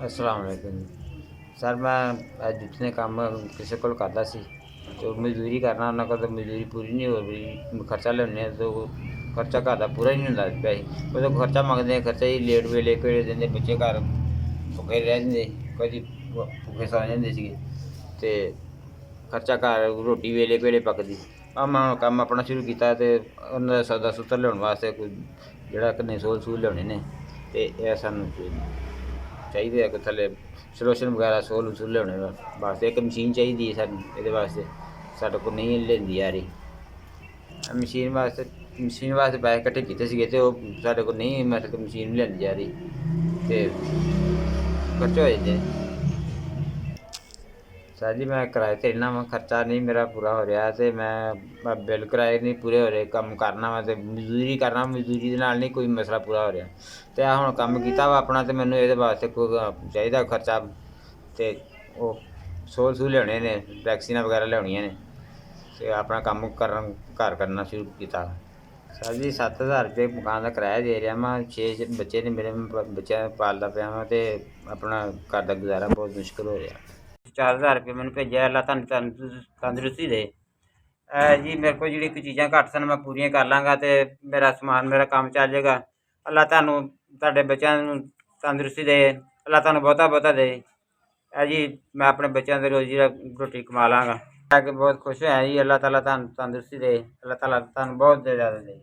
असलामुअलैकुम sir. मैं जितने काम किसी को करता सी तो मजदूरी करना उन्होंने को तो मजदूरी पूरी नहीं हो रही। खर्चा लेने तो खर्चा घर का पूरा ही नहीं होंगे। पैसे वो खर्चा मंगते हैं, खर्चा ही लेट वेले केड़े देंगे। बच्चे घर भुखे रह जाते, कभी भुखे सौ जाते थे। खर्चा घर रोटी वेले वेले पकती। काम अपना शुरू किया तो उन्होंने सौदा सूत्र लिया वास्ते कोई जोड़ा कन्ने सोल सूल लिया ने तो यह सानू चाहिए कि थले सलोशन वगैरह सोल सूल लिया वास्ते एक मशीन चाहिए है। सू ये वास्ते साढ़े को नहीं लेंदी आ रही मशीन वास्ते पैसे कट्ठे किए तो साढ़े को नहीं मतलब मशीन लियांदी जा रही तो खर्चे हो जाते हैं। सर जी मैं किराए ते रहना वा, खर्चा नहीं मेरा पूरा हो रहा तो मैं बिल किराए नहीं पूरे हो रहे। काम करना वा तो मजदूरी करना, मजदूरी दे नाल नहीं कोई मसला पूरा हो रहा। तो आ हुण काम कीता वा अपना तो मैनूं इहदे वास्ते कोई चाहिदा खर्चा तो वो सोल सूल लियाने ने, वैक्सीनां वगैरह लियानियां ने तो अपना कम्म घर करना शुरू किया। सर जी 7,000 रुपये मकान का किराया दे रहा मैं। 6 बच्चे ने मेरे, बच्चों पालदा पिया मैं तो अपना घर का गुजारा बहुत मुश्किल हो रहा। 4,000 रुपये मैंने भेजा। अल्लाह तंदरुस्ती दे। जी मेरे को जी कोई चीज़ां घट सन मैं पूरियां कर लाँगा तो मेरा समान मेरा काम चल जाएगा। अल्लाह तुहानू तुहाडे बच्चों नूं तंदरुस्ती दे, अल्लाह तुहानू बहुता बहुता दे। जी मैं अपने बच्चों की रोजी रोटी कमा लाँगा। बहुत खुश होया जी। अल्लाह ताला तुहानू तंदरुस्ती दे, अल्लाह ताला तुहानू बहुत ज़्यादा दे।